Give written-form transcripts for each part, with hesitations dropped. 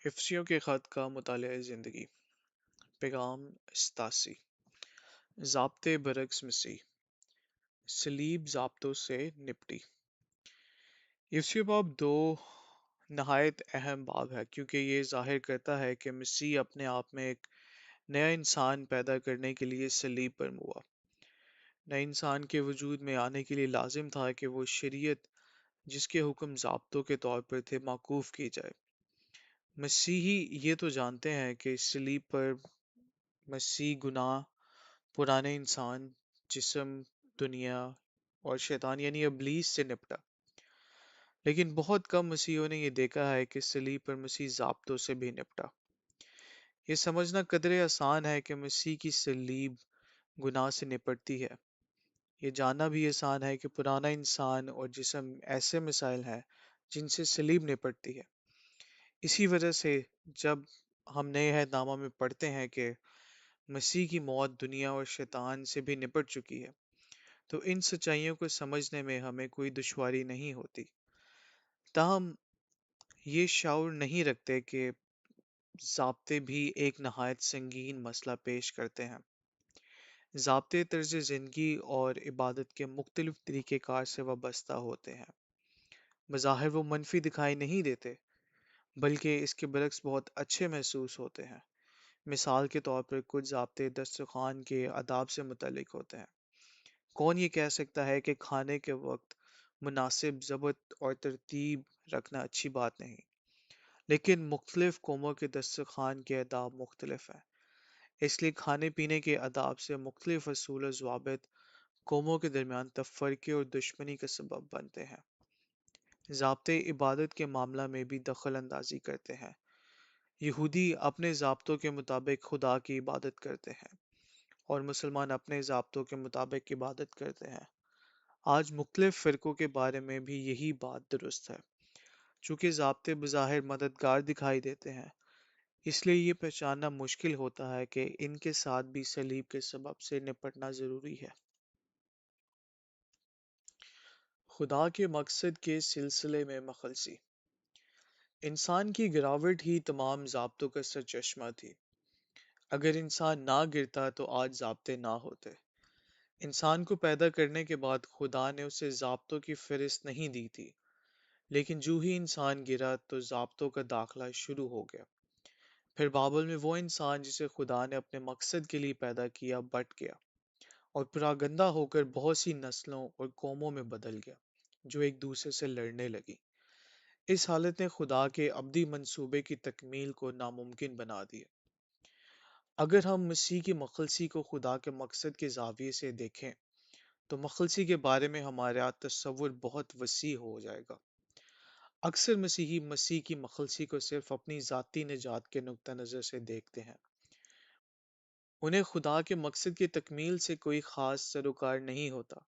حفظیوں کے خط کا مطالعہ زندگی پیغام استاسی ضابطے برعکس مسیح صلیب ضابطوں سے نپٹی حفظیوں باب دو نہایت اہم باب ہے کیونکہ یہ ظاہر کرتا ہے کہ مسیح اپنے آپ میں ایک نیا انسان پیدا کرنے کے لیے صلیب پر ہوا۔ نئے انسان کے وجود میں آنے کے لیے لازم تھا کہ وہ شریعت جس کے حکم ضابطوں کے طور پر تھے موقوف کی جائے۔ مسیحی یہ تو جانتے ہیں کہ صلیب پر مسیح گناہ پرانے انسان جسم دنیا اور شیطان یعنی ابلیس سے نپٹا، لیکن بہت کم مسیحیوں نے یہ دیکھا ہے کہ صلیب پر مسیح ضابطوں سے بھی نپٹا۔ یہ سمجھنا قدرے آسان ہے کہ مسیح کی صلیب گناہ سے نپٹتی ہے، یہ جاننا بھی آسان ہے کہ پرانا انسان اور جسم ایسے مسائل ہیں جن سے صلیب نپٹتی ہے۔ اسی وجہ سے جب ہم نئے عہد نامہ میں پڑھتے ہیں کہ مسیح کی موت دنیا اور شیطان سے بھی نپٹ چکی ہے، تو ان سچائیوں کو سمجھنے میں ہمیں کوئی دشواری نہیں ہوتی۔ تاہم یہ شعور نہیں رکھتے کہ ضابطے بھی ایک نہایت سنگین مسئلہ پیش کرتے ہیں۔ ضابطے طرز زندگی اور عبادت کے مختلف طریقہ کار سے وابستہ ہوتے ہیں۔ بظاہر وہ منفی دکھائی نہیں دیتے، بلکہ اس کے برعکس بہت اچھے محسوس ہوتے ہیں۔ مثال کے طور پر کچھ ضابطے دسترخوان کے آداب سے متعلق ہوتے ہیں۔ کون یہ کہہ سکتا ہے کہ کھانے کے وقت مناسب ضبط اور ترتیب رکھنا اچھی بات نہیں، لیکن مختلف قوموں کے دسترخوان کے آداب مختلف ہیں، اس لیے کھانے پینے کے آداب سے مختلف اصول و ضوابط قوموں کے درمیان تفرقے اور دشمنی کا سبب بنتے ہیں۔ ضابطے عبادت کے معاملہ میں بھی دخل اندازی کرتے ہیں۔ یہودی اپنے ضابطوں کے مطابق خدا کی عبادت کرتے ہیں اور مسلمان اپنے ضابطوں کے مطابق عبادت کرتے ہیں۔ آج مختلف فرقوں کے بارے میں بھی یہی بات درست ہے۔ چونکہ ضابطے بظاہر مددگار دکھائی دیتے ہیں، اس لیے یہ پہچاننا مشکل ہوتا ہے کہ ان کے ساتھ بھی صلیب کے سبب سے نپٹنا ضروری ہے۔ خدا کے مقصد کے سلسلے میں مخلصی انسان کی گراوٹ ہی تمام ضابطوں کا سرچشمہ تھی۔ اگر انسان نہ گرتا تو آج ضابطے نہ ہوتے۔ انسان کو پیدا کرنے کے بعد خدا نے اسے ضابطوں کی فہرست نہیں دی تھی، لیکن جو ہی انسان گرا تو ضابطوں کا داخلہ شروع ہو گیا۔ پھر بابل میں وہ انسان جسے خدا نے اپنے مقصد کے لیے پیدا کیا بٹ گیا اور پراگندہ ہو کر بہت سی نسلوں اور قوموں میں بدل گیا جو ایک دوسرے سے لڑنے لگی۔ اس حالت نے خدا کے ابدی منصوبے کی تکمیل کو ناممکن بنا دیا۔ اگر ہم مسیح کی مخلصی کو خدا کے مقصد کے زاویے سے دیکھیں تو مخلصی کے بارے میں ہمارا تصور بہت وسیع ہو جائے گا۔ اکثر مسیحی مسیح کی مخلصی کو صرف اپنی ذاتی نجات کے نقطہ نظر سے دیکھتے ہیں۔ انہیں خدا کے مقصد کی تکمیل سے کوئی خاص سروکار نہیں ہوتا،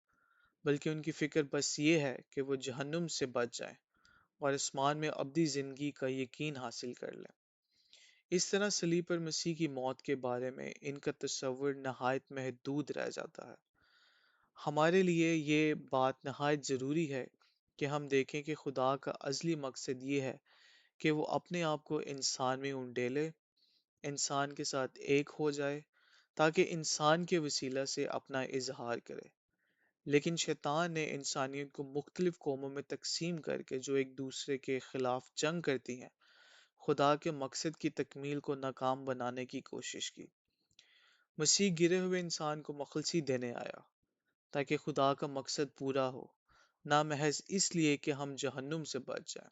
بلکہ ان کی فکر بس یہ ہے کہ وہ جہنم سے بچ جائیں اور آسمان میں ابدی زندگی کا یقین حاصل کر لیں۔ اس طرح صلیب پر مسیح کی موت کے بارے میں ان کا تصور نہایت محدود رہ جاتا ہے۔ ہمارے لیے یہ بات نہایت ضروری ہے کہ ہم دیکھیں کہ خدا کا ازلی مقصد یہ ہے کہ وہ اپنے آپ کو انسان میں انڈیلے، انسان کے ساتھ ایک ہو جائے تاکہ انسان کے وسیلہ سے اپنا اظہار کرے۔ لیکن شیطان نے انسانیت کو مختلف قوموں میں تقسیم کر کے جو ایک دوسرے کے خلاف جنگ کرتی ہیں، خدا کے مقصد کی تکمیل کو ناکام بنانے کی کوشش کی۔ مسیح گرے ہوئے انسان کو مخلصی دینے آیا تاکہ خدا کا مقصد پورا ہو، نہ محض اس لیے کہ ہم جہنم سے بچ جائیں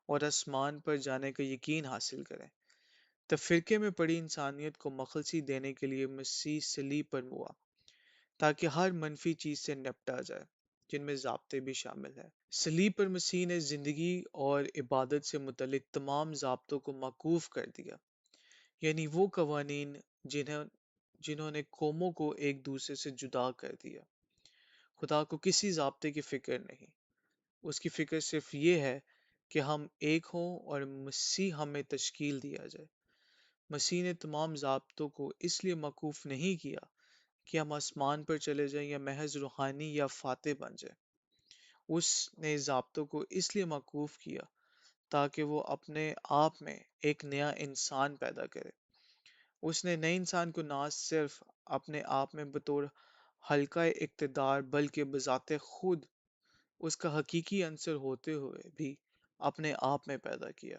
اور آسمان پر جانے کا یقین حاصل کریں۔ تفرقے میں پڑی انسانیت کو مخلصی دینے کے لیے مسیح صلیب پر ہوا تاکہ ہر منفی چیز سے نپٹا جائے جن میں ضابطے بھی شامل ہیں۔ صلیب پر مسیح نے زندگی اور عبادت سے متعلق تمام ضابطوں کو موقوف کر دیا، یعنی وہ قوانین جنہوں نے قوموں کو ایک دوسرے سے جدا کر دیا۔ خدا کو کسی ضابطے کی فکر نہیں، اس کی فکر صرف یہ ہے کہ ہم ایک ہوں اور مسیح ہمیں تشکیل دیا جائے۔ مسیح نے تمام ضابطوں کو اس لیے موقوف نہیں کیا کہ ہم آسمان پر چلے جائیں یا محض روحانی یا فاتح بن جائیں۔ اس نے ضابطوں کو اس لیے موقوف کیا تاکہ وہ اپنے آپ میں ایک نیا انسان پیدا کرے۔ اس نے نئے انسان کو نہ صرف اپنے آپ میں بطور حلقہ اقتدار بلکہ بذات خود اس کا حقیقی عنصر ہوتے ہوئے بھی اپنے آپ میں پیدا کیا۔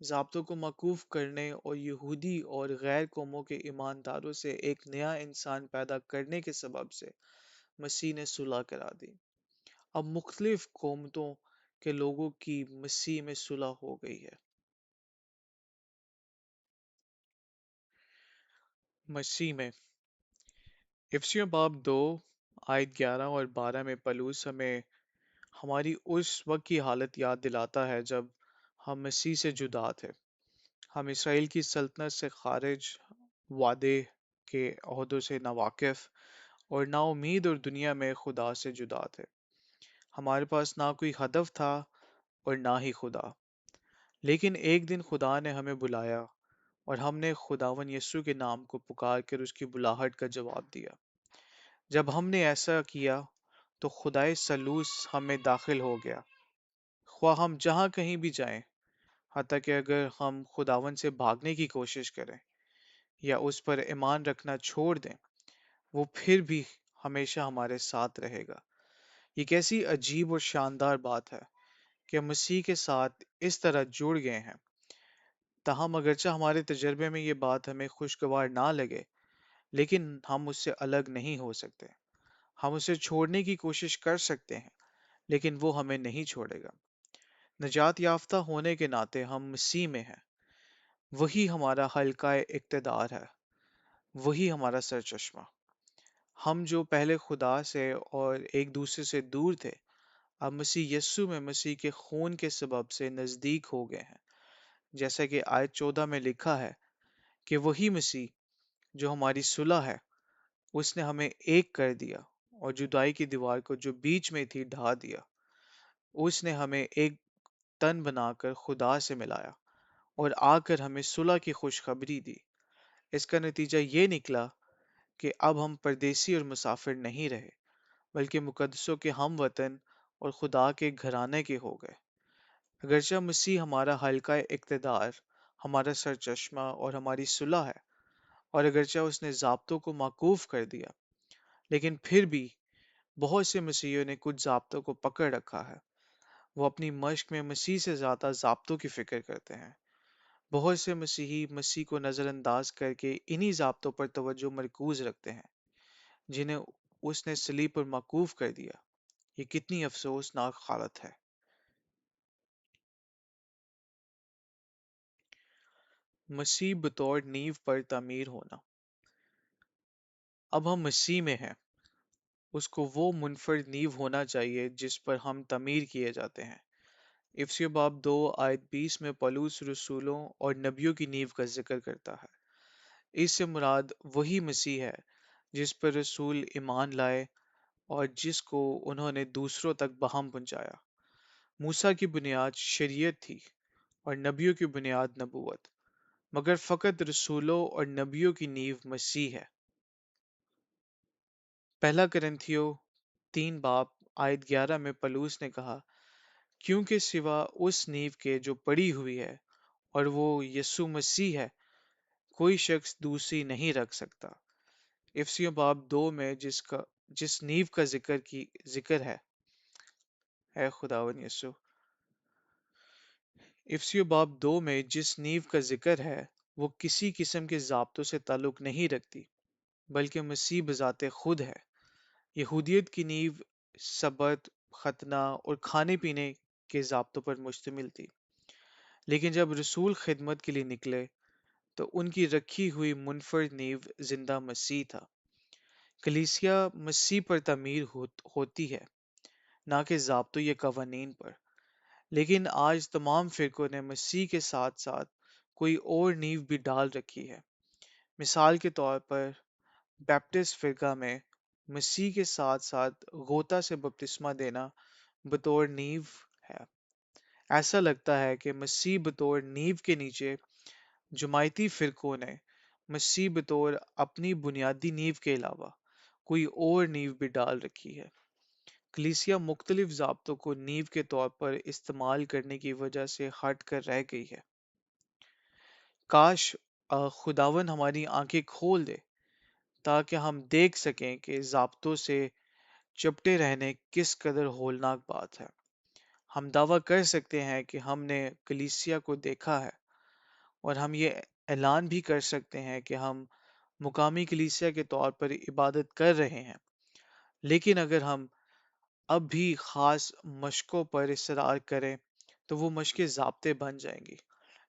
ضابطوں کو موقوف کرنے اور یہودی اور غیر قوموں کے ایمانداروں سے ایک نیا انسان پیدا کرنے کے سبب سے مسیح نے صلح کرا دی۔ اب مختلف قوموں کے لوگوں کی مسیح میں صلح ہو گئی ہے۔ مسیح میں افسیوں باب 2 آیت 11 اور 12 میں پلوس ہمیں ہماری اس وقت کی حالت یاد دلاتا ہے جب ہم مسیح سے جدا تھے۔ ہم اسرائیل کی سلطنت سے خارج، وعدے کے عہدوں سے ناواقف اور نا امید اور دنیا میں خدا سے جدا تھے۔ ہمارے پاس نہ کوئی ہدف تھا اور نہ ہی خدا۔ لیکن ایک دن خدا نے ہمیں بلایا اور ہم نے خداون یسوع کے نام کو پکار کر اس کی بلاہٹ کا جواب دیا۔ جب ہم نے ایسا کیا تو خدائے سلوس ہم میں داخل ہو گیا۔ خواہ ہم جہاں کہیں بھی جائیں، حتیٰ کہ اگر ہم خداون سے بھاگنے کی کوشش کریں یا اس پر ایمان رکھنا چھوڑ دیں، وہ پھر بھی ہمیشہ ہمارے ساتھ رہے گا۔ یہ کیسی عجیب اور شاندار بات ہے کہ ہم مسیح کے ساتھ اس طرح جڑ گئے ہیں۔ تاہم اگرچہ ہمارے تجربے میں یہ بات ہمیں خوشگوار نہ لگے، لیکن ہم اس سے الگ نہیں ہو سکتے۔ ہم اسے چھوڑنے کی کوشش کر سکتے ہیں، لیکن وہ ہمیں نہیں چھوڑے گا۔ نجات یافتہ ہونے کے ناطے ہم مسیح میں ہیں۔ وہی ہمارا حلقہ اقتدار ہے، وہی ہمارا سرچشمہ۔ ہم جو پہلے خدا سے اور ایک دوسرے سے دور تھے، اب مسیح یسو میں مسیح کے خون کے سبب سے نزدیک ہو گئے ہیں۔ جیسا کہ آیت 14 میں لکھا ہے کہ وہی مسیح جو ہماری صلح ہے، اس نے ہمیں ایک کر دیا اور جدائی کی دیوار کو جو بیچ میں تھی ڈھا دیا۔ اس نے ہمیں ایک تن بنا کر خدا سے ملایا اور آ کر ہمیں صلح کی خوشخبری دی۔ اس کا نتیجہ یہ نکلا کہ اب ہم پردیسی اور مسافر نہیں رہے، بلکہ مقدسوں کے ہم وطن اور خدا کے گھرانے کے ہو گئے۔ اگرچہ مسیح ہمارا حلقہ اقتدار، ہمارا سرچشمہ اور ہماری صلح ہے، اور اگرچہ اس نے ضابطوں کو موقوف کر دیا، لیکن پھر بھی بہت سے مسیحیوں نے کچھ ضابطوں کو پکڑ رکھا ہے۔ وہ اپنی مشق میں مسیح سے زیادہ ضابطوں کی فکر کرتے ہیں۔ بہت سے مسیحی مسیح کو نظر انداز کر کے انہی ضابطوں پر توجہ مرکوز رکھتے ہیں جنہیں اس نے صلیب پر موقوف کر دیا۔ یہ کتنی افسوسناک حالت ہے۔ مسیح بطور نیو پر تعمیر ہونا۔ اب ہم مسیح میں ہیں، اس کو وہ منفرد نیو ہونا چاہیے جس پر ہم تعمیر کیے جاتے ہیں۔ افسیوں باب 2 آیت 20 میں پولس رسولوں اور نبیوں کی نیو کا ذکر کرتا ہے۔ اس سے مراد وہی مسیح ہے جس پر رسول ایمان لائے اور جس کو انہوں نے دوسروں تک بہم پہنچایا۔ موسیٰ کی بنیاد شریعت تھی اور نبیوں کی بنیاد نبوت، مگر فقط رسولوں اور نبیوں کی نیو مسیح ہے۔ پہلا کرنتھیو 3 باب آیت 11 میں پلوس نے کہا، کیونکہ سوا اس نیو کے جو پڑی ہوئی ہے اور وہ یسوع مسیح ہے، کوئی شخص دوسری نہیں رکھ سکتا۔ افسیوں باب 2 میں جس نیو کا ذکر ہے، اے خداون یسوع۔ افسیوں باب 2 میں جس نیو کا ذکر ہے، وہ کسی قسم کے ضابطوں سے تعلق نہیں رکھتی، بلکہ مسیح بذات خود ہے۔ یہودیت کی نیو سبت، ختنہ اور کھانے پینے کے ضابطوں پر مشتمل تھی، لیکن جب رسول خدمت کے لیے نکلے تو ان کی رکھی ہوئی منفرد نیو زندہ مسیح تھا۔ کلیسیا مسیح پر تعمیر ہوتی ہے، نہ کہ ضابطوں یا قوانین پر۔ لیکن آج تمام فرقوں نے مسیح کے ساتھ ساتھ کوئی اور نیو بھی ڈال رکھی ہے۔ مثال کے طور پر بیپٹسٹ فرقہ میں مسیح کے ساتھ ساتھ غوطہ سے بپتسمہ دینا بطور نیو ہے۔ ایسا لگتا ہے کہ مسیح بطور نیو کے نیچے جماعتی فرقوں نے مسیح بطور اپنی بنیادی نیو کے علاوہ کوئی اور نیو بھی ڈال رکھی ہے۔ کلیسیا مختلف ضابطوں کو نیو کے طور پر استعمال کرنے کی وجہ سے ہٹ کر رہ گئی ہے۔ کاش خداون ہماری آنکھیں کھول دے تاکہ ہم دیکھ سکیں کہ ضابطوں سے چپٹے رہنے کس قدر ہولناک بات ہے۔ ہم دعویٰ کر سکتے ہیں کہ ہم نے کلیسیا کو دیکھا ہے، اور ہم یہ اعلان بھی کر سکتے ہیں کہ ہم مقامی کلیسیا کے طور پر عبادت کر رہے ہیں، لیکن اگر ہم اب بھی خاص مشقوں پر اصرار کریں تو وہ مشقیں ضابطے بن جائیں گی۔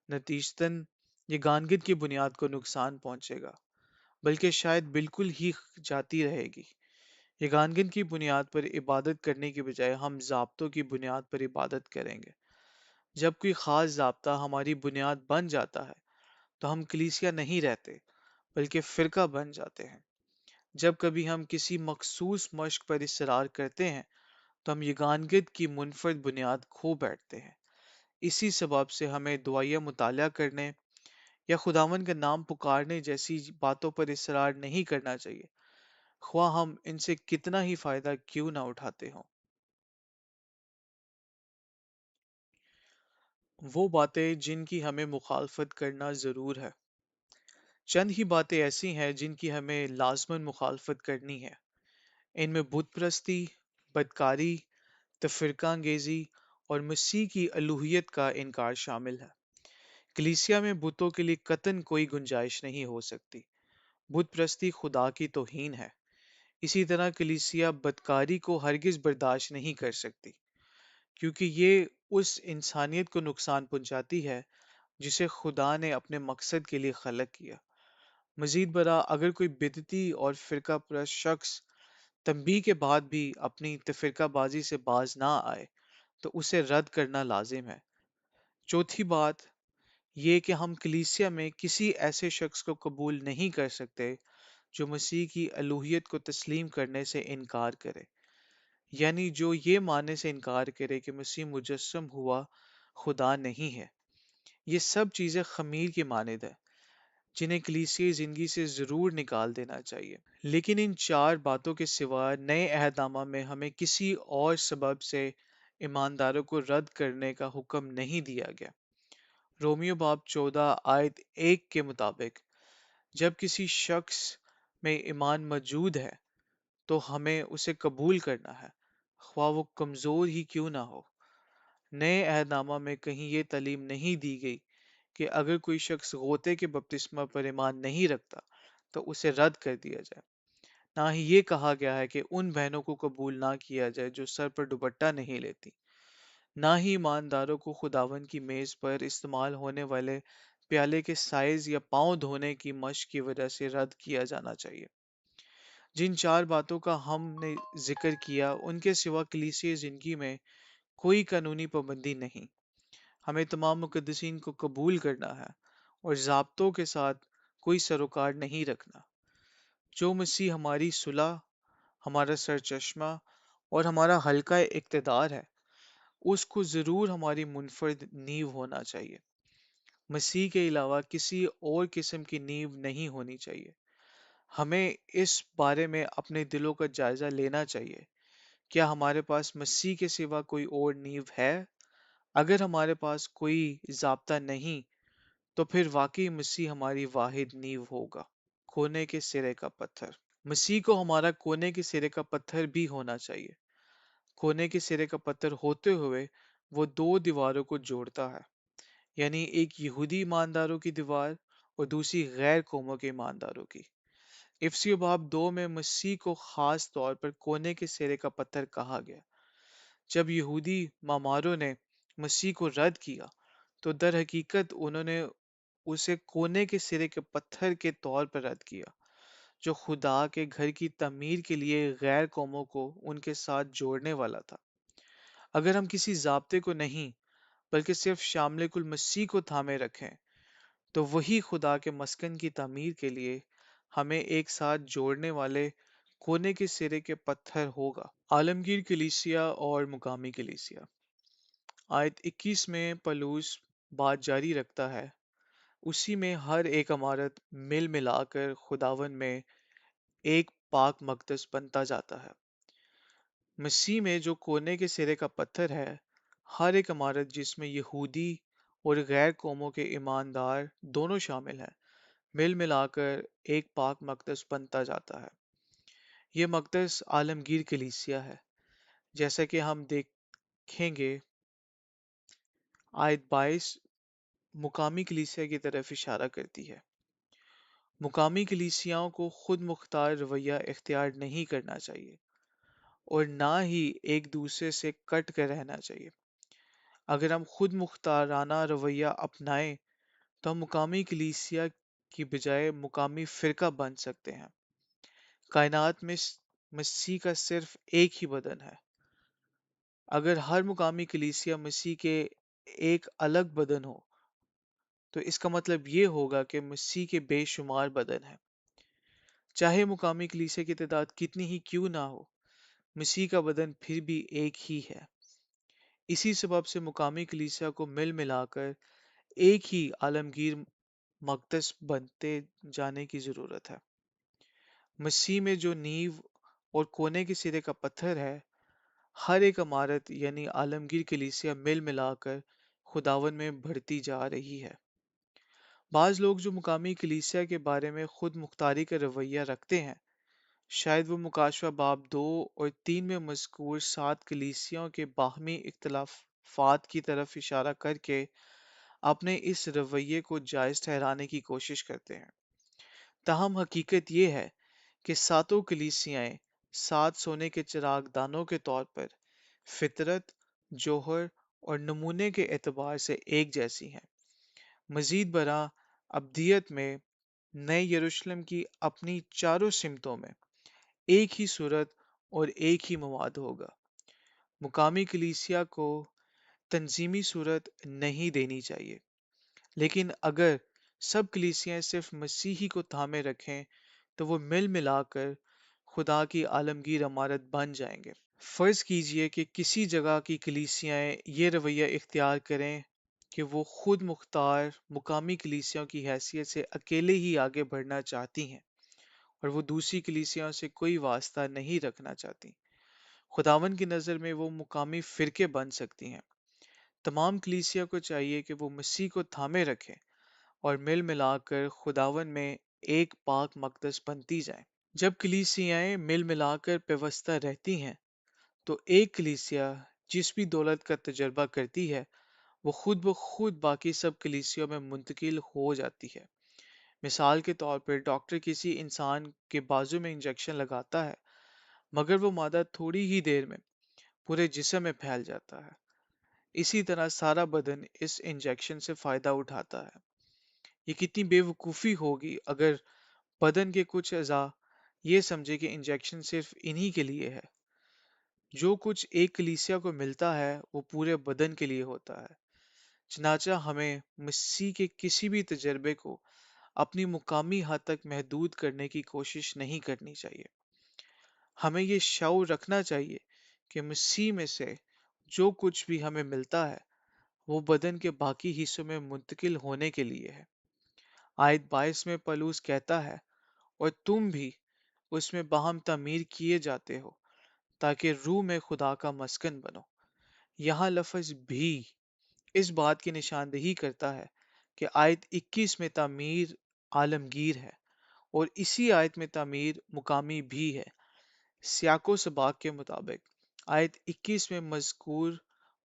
نتیجتاً یہ گانگت کی بنیاد کو نقصان پہنچے گا، بلکہ شاید بالکل ہی جاتی رہے گی۔ یہ گانگن کی بنیاد پر عبادت کرنے کی بجائے ہم ضابطوں کی بنیاد پر عبادت کریں گے۔ جب کوئی خاص ضابطہ ہماری بنیاد بن جاتا ہے تو ہم کلیسیا نہیں رہتے بلکہ فرقہ بن جاتے ہیں۔ جب کبھی ہم کسی مخصوص مشق پر اصرار کرتے ہیں تو ہم یگانگت کی منفرد بنیاد کھو بیٹھتے ہیں۔ اسی سبب سے ہمیں دعائیہ مطالعہ کرنے یا خداون کا نام پکارنے جیسی باتوں پر اصرار نہیں کرنا چاہیے، خواہ ہم ان سے کتنا ہی فائدہ کیوں نہ اٹھاتے ہوں۔ وہ باتیں جن کی ہمیں مخالفت کرنا ضرور ہے۔ چند ہی باتیں ایسی ہیں جن کی ہمیں لازماً مخالفت کرنی ہے۔ ان میں بت پرستی، بدکاری، تفرقہ انگیزی اور مسیح کی الوہیت کا انکار شامل ہے۔ کلیسیا میں بتوں کے لیے قطعاً کوئی گنجائش نہیں ہو سکتی۔ بت پرستی خدا کی توہین ہے۔ اسی طرح کلیسیا بدکاری کو ہرگز برداشت نہیں کر سکتی، کیونکہ یہ اس انسانیت کو نقصان پہنچاتی ہے جسے خدا نے اپنے مقصد کے لیے خلق کیا۔ مزید برآں، اگر کوئی بدعتی اور فرقہ پرست شخص تنبیہ کے بعد بھی اپنی تفرقہ بازی سے باز نہ آئے تو اسے رد کرنا لازم ہے۔ چوتھی بات یہ کہ ہم کلیسیا میں کسی ایسے شخص کو قبول نہیں کر سکتے جو مسیح کی الوہیت کو تسلیم کرنے سے انکار کرے، یعنی جو یہ ماننے سے انکار کرے کہ مسیح مجسم ہوا خدا نہیں ہے۔ یہ سب چیزیں خمیر کی مانند ہے جنہیں کلیسیائی زندگی سے ضرور نکال دینا چاہیے۔ لیکن ان چار باتوں کے سوا نئے عہد نامہ میں ہمیں کسی اور سبب سے ایمانداروں کو رد کرنے کا حکم نہیں دیا گیا۔ رومیو باب 14 آیت 1 کے مطابق جب کسی شخص میں ایمان موجود ہے تو ہمیں اسے قبول کرنا ہے، خواہ وہ کمزور ہی کیوں نہ ہو۔ نئے عہد نامہ میں کہیں یہ تعلیم نہیں دی گئی کہ اگر کوئی شخص غوطے کے بپتسمہ پر ایمان نہیں رکھتا تو اسے رد کر دیا جائے۔ نہ ہی یہ کہا گیا ہے کہ ان بہنوں کو قبول نہ کیا جائے جو سر پر دوپٹہ نہیں لیتی۔ نہ ہی ایمانداروں کو خداوند کی میز پر استعمال ہونے والے پیالے کے سائز یا پاؤں دھونے کی مشق کی وجہ سے رد کیا جانا چاہیے۔ جن چار باتوں کا ہم نے ذکر کیا ان کے سوا کلیسیائی زندگی میں کوئی قانونی پابندی نہیں۔ ہمیں تمام مقدسین کو قبول کرنا ہے اور ضابطوں کے ساتھ کوئی سروکار نہیں رکھنا۔ جو مسیح ہماری صلح، ہمارا سرچشمہ اور ہمارا حلقہ اقتدار ہے، اس کو ضرور ہماری منفرد نیو ہونا چاہیے۔ مسیح کے علاوہ کسی اور قسم کی نیو نہیں ہونی چاہیے۔ ہمیں اس بارے میں اپنے دلوں کا جائزہ لینا چاہیے۔ کیا ہمارے پاس مسیح کے سوا کوئی اور نیو ہے؟ اگر ہمارے پاس کوئی ضابطہ نہیں تو پھر واقعی مسیح ہماری واحد نیو ہوگا۔ کونے کے سرے کا پتھر۔ مسیح کو ہمارا کونے کے سرے کا پتھر بھی ہونا چاہیے۔ کونے کے سرے کا پتھر ہوتے ہوئے وہ دو دیواروں کو جوڑتا ہے، یعنی ایک یہودی ایمانداروں کی دیوار اور دوسری غیر قوموں کے ایمانداروں کی۔ افسیو باب 2 میں مسیح کو خاص طور پر کونے کے سرے کا پتھر کہا گیا۔ جب یہودی معماروں نے مسیح کو رد کیا تو در حقیقت انہوں نے اسے کونے کے سرے کے پتھر کے طور پر رد کیا، جو خدا کے گھر کی تعمیر کے لیے غیر قوموں کو ان کے ساتھ جوڑنے والا تھا۔ اگر ہم کسی ضابطے کو نہیں بلکہ صرف شامل کل مسیح کو تھامے رکھیں تو وہی خدا کے مسکن کی تعمیر کے لیے ہمیں ایک ساتھ جوڑنے والے کونے کے سرے کے پتھر ہوگا۔ عالمگیر کلیسیا اور مقامی کلیسیا۔ آیت 21 میں پلوس بات جاری رکھتا ہے، اسی میں ہر ایک عمارت مل ملا کر خداون میں ایک پاک مقدس بنتا جاتا ہے۔ مسیح میں جو کونے کے سرے کا پتھر ہے، ہر ایک عمارت جس میں یہودی اور غیر قوموں کے ایماندار دونوں شامل ہیں، مل ملا کر ایک پاک مقدس بنتا جاتا ہے۔ یہ مقدس عالمگیر کلیسیا ہے، جیسا کہ ہم دیکھیں گے۔ آیت 22 مقامی کلیسیا کی طرف اشارہ کرتی ہے۔ مقامی کلیسیاؤں کو خود مختار رویہ اختیار نہیں کرنا چاہیے اور نہ ہی ایک دوسرے سے کٹ کر رہنا چاہیے۔ اگر ہم خود مختارانہ رویہ اپنائیں تو ہم مقامی کلیسیا کی بجائے مقامی فرقہ بن سکتے ہیں۔ کائنات میں مسیح کا صرف ایک ہی بدن ہے۔ اگر ہر مقامی کلیسیا مسیح کے ایک الگ بدن ہو تو اس کا مطلب یہ ہوگا کہ مسیح کے بے شمار بدن ہیں۔ چاہے مقامی کلیسیا کی تعداد کتنی ہی کیوں نہ ہو، مسیح کا بدن پھر بھی ایک ہی ہے۔ اسی سبب سے مقامی کلیسیا کو مل ملا کر ایک ہی عالمگیر مقدس بنتے جانے کی ضرورت ہے۔ مسیح میں جو نیو اور کونے کے سرے کا پتھر ہے، ہر ایک عمارت یعنی عالمگیر کلیسیا مل ملا کر خداون میں بڑھتی جا رہی ہے۔ بعض لوگ جو مقامی کلیسیا کے بارے میں خود مختاری کا رویہ رکھتے ہیں، شاید وہ مکاشفہ باب 2 اور 3 میں مذکور 7 کلیسیاؤں کے باہمی اختلافات کی طرف اشارہ کر کے اپنے اس رویے کو جائز ٹھہرانے کی کوشش کرتے ہیں۔ تاہم حقیقت یہ ہے کہ ساتوں کلیسیائیں 7 سونے کے چراغ دانوں کے طور پر فطرت، جوہر اور نمونے کے اعتبار سے ایک جیسی ہیں۔ مزید برآں ابدیت میں نئے یروشلم کی اپنی چاروں سمتوں میں ایک ہی صورت اور ایک ہی مواد ہوگا۔ مقامی کلیسیا کو تنظیمی صورت نہیں دینی چاہیے، لیکن اگر سب کلیسیاں صرف مسیحی کو تھامے رکھیں تو وہ مل ملا کر خدا کی عالمگیر عمارت بن جائیں گے۔ فرض کیجئے کہ کسی جگہ کی کلیسیاں یہ رویہ اختیار کریں کہ وہ خود مختار مقامی کلیسیاوں کی حیثیت سے اکیلے ہی آگے بڑھنا چاہتی ہیں اور وہ دوسری کلیسیاوں سے کوئی واسطہ نہیں رکھنا چاہتی۔ خداون کی نظر میں وہ مقامی فرقے بن سکتی ہیں۔ تمام کلیسیا کو چاہیے کہ وہ مسیح کو تھامے رکھیں اور مل ملا کر خداون میں ایک پاک مقدس بنتی جائیں۔ جب کلیسیائیں مل ملا کر پیوستہ رہتی ہیں تو ایک کلیسیا جس بھی دولت کا تجربہ کرتی ہے وہ خود بخود باقی سب کلیسیوں میں منتقل ہو جاتی ہے۔ مثال کے طور پر ڈاکٹر کسی انسان کے بازو میں انجیکشن لگاتا ہے، مگر وہ مادہ تھوڑی ہی دیر میں پورے جسم میں پھیل جاتا ہے۔ اسی طرح سارا بدن اس انجیکشن سے فائدہ اٹھاتا ہے۔ یہ کتنی بے وقوفی ہوگی اگر بدن کے کچھ اعضاء یہ سمجھے کہ انجیکشن صرف انہی کے لیے ہے۔ جو کچھ ایک کلیسیا کو ملتا ہے وہ پورے بدن کے لیے ہوتا ہے۔ چنانچہ ہمیں مسیح کے کسی بھی تجربے کو اپنی مقامی حد تک محدود کرنے کی کوشش نہیں کرنی چاہیے۔ ہمیں یہ شعور رکھنا چاہیے کہ مسیح میں سے جو کچھ بھی ہمیں ملتا ہے وہ بدن کے باقی حصوں میں منتقل ہونے کے لیے ہے۔ آیت 22 میں پولس کہتا ہے، اور تم بھی اس میں باہم تعمیر کیے جاتے ہو تاکہ روح میں خدا کا مسکن بنو۔ یہاں لفظ بھی اس بات کی نشاندہی کرتا ہے کہ آیت 21 میں تعمیر عالمگیر ہے اور اسی آیت میں تعمیر مقامی بھی ہے۔ سیاق و سباق کے مطابق آیت 21 میں مذکور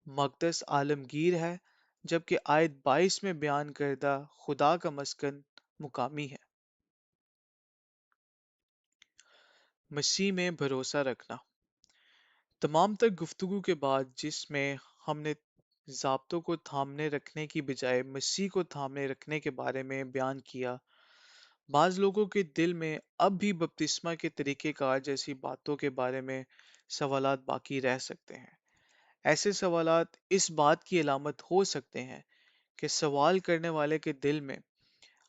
مقدس عالمگیر ہے، جبکہ آیت 22 میں بیان کردہ خدا کا مسکن مقامی ہے۔ مسیح میں بھروسہ رکھنا۔ تمام تر گفتگو کے بعد جس میں ہم نے ضابطوں کو تھامنے رکھنے کی بجائے مسیح کو تھامنے رکھنے کے بارے میں بیان کیا، بعض لوگوں کے دل میں اب بھی بپتسمہ کے طریقہ کار جیسی باتوں کے بارے میں سوالات باقی رہ سکتے ہیں۔ ایسے سوالات اس بات کی علامت ہو سکتے ہیں کہ سوال کرنے والے کے دل میں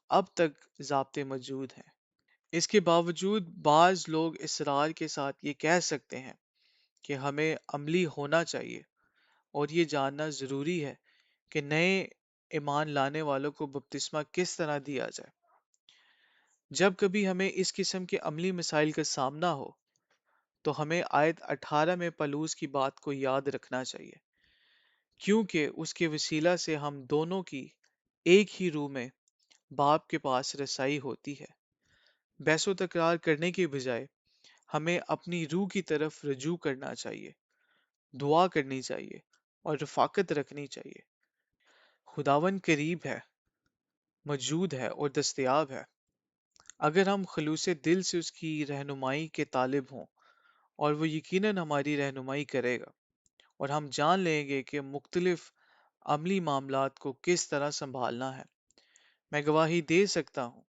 اب تک ضابطے موجود ہیں۔ اس کے باوجود بعض لوگ اصرار کے ساتھ یہ کہہ سکتے ہیں کہ ہمیں عملی ہونا چاہیے اور یہ جاننا ضروری ہے کہ نئے ایمان لانے والوں کو بپتسمہ کس طرح دیا جائے۔ جب کبھی ہمیں اس قسم کے عملی مسائل کا سامنا ہو تو ہمیں آیت 18 میں پلوس کی بات کو یاد رکھنا چاہیے، کیونکہ اس کے وسیلہ سے ہم دونوں کی ایک ہی روح میں باپ کے پاس رسائی ہوتی ہے۔ بحث و تکرار کرنے کے بجائے ہمیں اپنی روح کی طرف رجوع کرنا چاہیے، دعا کرنی چاہیے اور رفاقت رکھنی چاہیے۔ خداوند قریب ہے، موجود ہے اور دستیاب ہے۔ اگر ہم خلوص دل سے اس کی رہنمائی کے طالب ہوں، اور وہ یقیناً ہماری رہنمائی کرے گا، اور ہم جان لیں گے کہ مختلف عملی معاملات کو کس طرح سنبھالنا ہے، میں گواہی دے سکتا ہوں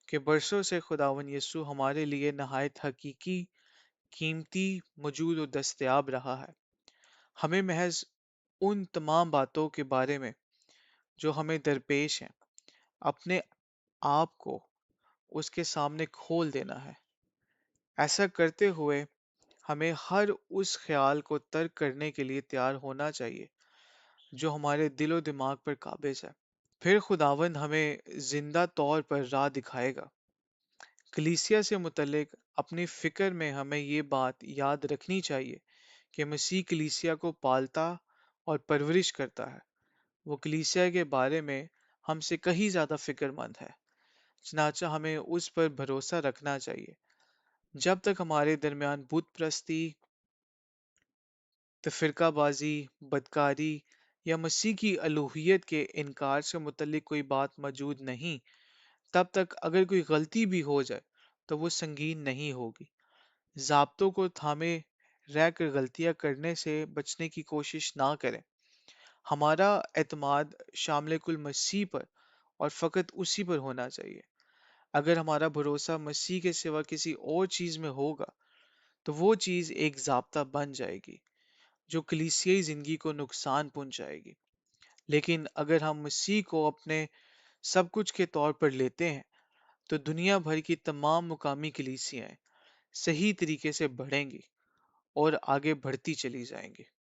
کہ برسوں سے خداوند یسوع ہمارے لیے نہایت حقیقی، قیمتی، موجود اور دستیاب رہا ہے۔ ہمیں محض ان تمام باتوں کے بارے میں جو ہمیں درپیش ہیں، اپنے آپ کو اس کے سامنے کھول دینا ہے۔ ایسا کرتے ہوئے ہمیں ہر اس خیال کو ترک کرنے کے لیے تیار ہونا چاہیے جو ہمارے دل و دماغ پر قابض ہے۔ پھر خداوند ہمیں زندہ طور پر راہ دکھائے گا۔ کلیسیا سے متعلق اپنی فکر میں ہمیں یہ بات یاد رکھنی چاہیے کہ مسیح کلیسیا کو پالتا اور پرورش کرتا ہے۔ وہ کلیسیا کے بارے میں ہم سے کہیں زیادہ فکر مند ہے، چنانچہ ہمیں اس پر بھروسہ رکھنا چاہیے۔ جب تک ہمارے درمیان بت پرستی، تفرقہ بازی، بدکاری یا مسیح کی الوہیت کے انکار سے متعلق کوئی بات موجود نہیں، تب تک اگر کوئی غلطی بھی ہو جائے تو وہ سنگین نہیں ہوگی۔ ضابطوں کو تھامے رہ کر غلطیاں کرنے سے بچنے کی کوشش نہ کریں۔ ہمارا اعتماد شامل کل مسیح پر اور فقط اسی پر ہونا چاہیے۔ اگر ہمارا بھروسہ مسیح کے سوا کسی اور چیز میں ہوگا تو وہ چیز ایک ضابطہ بن جائے گی جو کلیسیائی زندگی کو نقصان پہنچائے گی۔ لیکن اگر ہم مسیح کو اپنے سب کچھ کے طور پر لیتے ہیں تو دنیا بھر کی تمام مقامی کلیسیاں صحیح طریقے سے بڑھیں گی اور آگے بڑھتی چلی جائیں گی۔